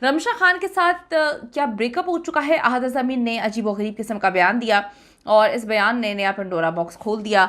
रमशा खान के साथ क्या ब्रेकअप हो चुका है? अहद ज़मीन ने अजीबोगरीब किस्म का बयान दिया और इस बयान ने नया पंडोरा बॉक्स खोल दिया।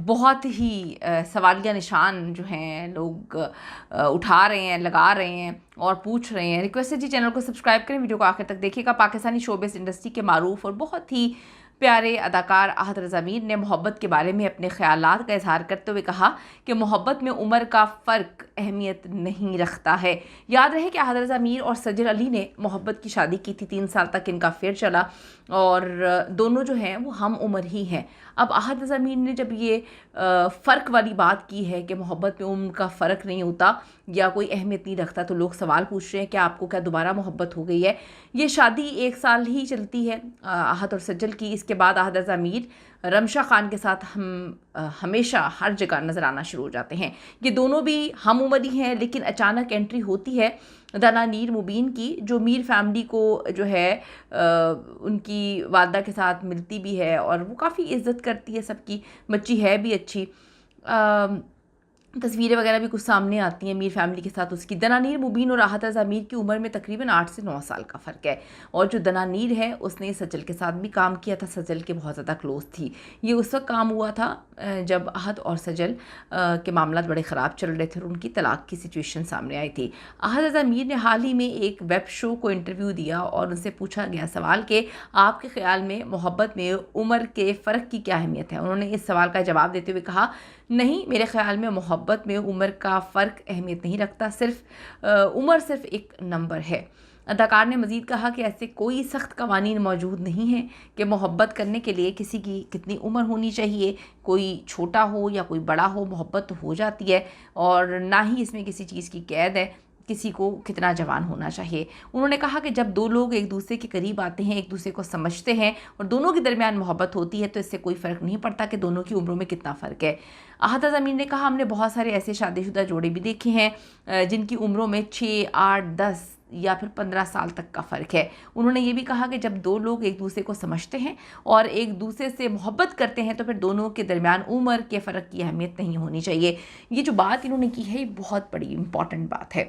बहुत ही सवालिया निशान जो हैं लोग उठा रहे हैं, लगा रहे हैं और पूछ रहे हैं। रिक्वेस्ट है जी, चैनल को सब्सक्राइब करें, वीडियो को आखिर तक देखिएगा। पाकिस्तानी शोबिस इंडस्ट्री के मारूफ और बहुत ही प्यारे अदाकार अहद ज़मीन ने मोहब्बत के बारे में अपने ख़यालात का इजहार करते हुए कहा कि मोहब्बत में उम्र का फ़र्क अहमियत नहीं रखता है। याद रहे कि अहद ज़मीन और सजल अली ने मोहब्बत की शादी की थी, 3 साल तक इनका अफेयर चला और दोनों जो हैं वो हम उम्र ही हैं। अब अहद ज़मीन ने जब ये फ़र्क वाली बात की है कि मोहब्बत में उम्र का फ़र्क नहीं होता या कोई अहमियत नहीं रखता, तो लोग सवाल पूछ रहे हैं कि आपको क्या दोबारा मोहब्बत हो गई है? ये शादी 1 साल ही चलती है अहद और सज्जल की। इसके बाद अहद ज़मीन रमशा खान के साथ हमेशा हर जगह नज़र आना शुरू हो जाते हैं। ये दोनों भी हम उम्र ही हैं, लेकिन अचानक एंट्री होती है दनानीर मुबीन की, जो मीर फैमिली को जो है उनकी वालदा के साथ मिलती भी है और वो काफ़ी इज़्ज़त करती है सबकी, बच्ची है भी अच्छी। तस्वीरें वगैरह भी कुछ सामने आती हैं मीर फैमिली के साथ उसकी। दनानीर मुबीन और अहद ज़मीन की उम्र में तकरीबन 8 से 9 साल का फ़र्क है और जो दनानीर है उसने सजल के साथ भी काम किया था, सजल के बहुत ज़्यादा क्लोज़ थी। ये उस वक्त काम हुआ था जब अहद और सजल के मामला बड़े ख़राब चल रहे थे और उनकी तलाक़ की सिचुएशन सामने आई थी। अहद ज़मीन ने हाल ही में एक वेब शो को इंटरव्यू दिया और उनसे पूछा गया सवाल कि आपके ख़्याल में मोहब्बत में उम्र के फ़र्क की क्या अहमियत है। उन्होंने इस सवाल का जवाब देते हुए कहा, नहीं, मेरे ख़्याल में मोहब्बत में उम्र का फ़र्क अहमियत नहीं रखता, उम्र सिर्फ़ एक नंबर है। अदाकार ने मज़ीद कहा कि ऐसे कोई सख्त कवानीन मौजूद नहीं हैं कि मोहब्बत करने के लिए किसी की कितनी उम्र होनी चाहिए, कोई छोटा हो या कोई बड़ा हो, मोहब्बत तो हो जाती है और ना ही इसमें किसी चीज़ की कैद है किसी को कितना जवान होना चाहिए। उन्होंने कहा कि जब दो लोग एक दूसरे के करीब आते हैं, एक दूसरे को समझते हैं और दोनों के दरमियान मोहब्बत होती है, तो इससे कोई फ़र्क नहीं पड़ता कि दोनों की उम्रों में कितना फ़र्क है। अहद ज़मीन ने कहा, हमने बहुत सारे ऐसे शादीशुदा जोड़े भी देखे हैं जिनकी उम्रों में 6, 8, 10 या फिर 15 साल तक का फ़र्क है। उन्होंने ये भी कहा कि जब दो लोग एक दूसरे को समझते हैं और एक दूसरे से मोहब्बत करते हैं तो फिर दोनों के दरमियान उम्र के फ़र्क की अहमियत नहीं होनी चाहिए। ये जो बात इन्होंने की है, ये बहुत बड़ी इंपॉर्टेंट बात है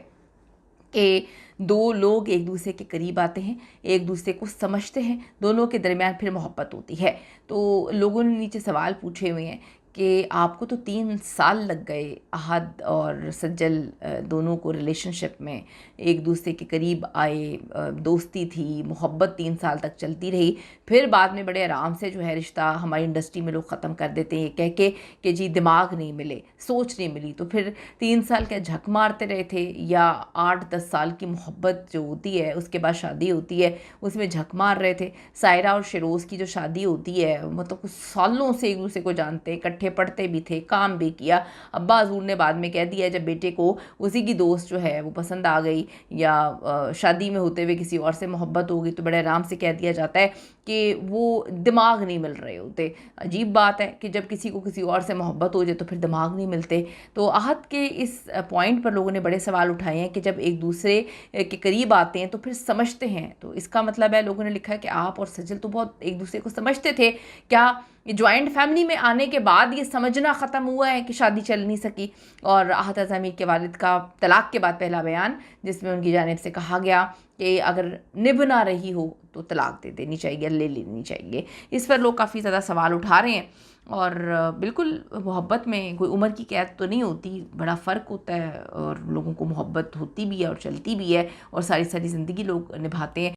कि दो लोग एक दूसरे के करीब आते हैं, एक दूसरे को समझते हैं, दोनों के दरमियान फिर मोहब्बत होती है। तो लोगों ने नीचे सवाल पूछे हुए हैं कि आपको तो 3 साल लग गए अहद और सज्जल दोनों को रिलेशनशिप में, एक दूसरे के करीब आए, दोस्ती थी, मोहब्बत 3 साल तक चलती रही, फिर बाद में बड़े आराम से जो है रिश्ता हमारी इंडस्ट्री में लोग ख़त्म कर देते हैं कह के कि जी दिमाग नहीं मिले, सोच नहीं मिली। तो फिर 3 साल क्या झक मारते रहे थे या 8-10 साल की मोहब्बत जो होती है उसके बाद शादी होती है उसमें झक मार रहे थे। सायरा और शेरोज़ की जो शादी होती है, मतलब कुछ सालों से एक दूसरे को जानते, इकट्ठे पढ़ते भी थे, काम भी किया। अब्बा हजूर ने बाद में कह दिया जब बेटे को उसी की दोस्त जो है वो पसंद आ गई या शादी में होते हुए किसी और से मोहब्बत हो गई, तो बड़े आराम से कह दिया जाता है कि वो दिमाग नहीं मिल रहे होते। अजीब बात है कि जब किसी को किसी और से मोहब्बत हो जाए तो फिर दिमाग नहीं मिलते। तो अहद के इस पॉइंट पर लोगों ने बड़े सवाल उठाए हैं कि जब एक दूसरे के करीब आते हैं तो फिर समझते हैं, तो इसका मतलब है, लोगों ने लिखा है कि आप और सजल तो बहुत एक दूसरे को समझते थे, क्या जॉइंट फैमिली में आने के बाद ये समझना ख़त्म हुआ है कि शादी चल नहीं सकी? और अहद ज़मीन के वालिद का तलाक़ के बाद पहला बयान, जिसमें उनकी जानिब से कहा गया कि अगर निभ ना रही हो तो तलाक़ दे देनी चाहिए, ले लेनी चाहिए। इस पर लोग काफ़ी ज़्यादा सवाल उठा रहे हैं और बिल्कुल मोहब्बत में कोई उम्र की कैद तो नहीं होती, बड़ा फ़र्क होता है और लोगों को मोहब्बत होती भी है और चलती भी है और सारी सारी ज़िंदगी लोग निभाते हैं।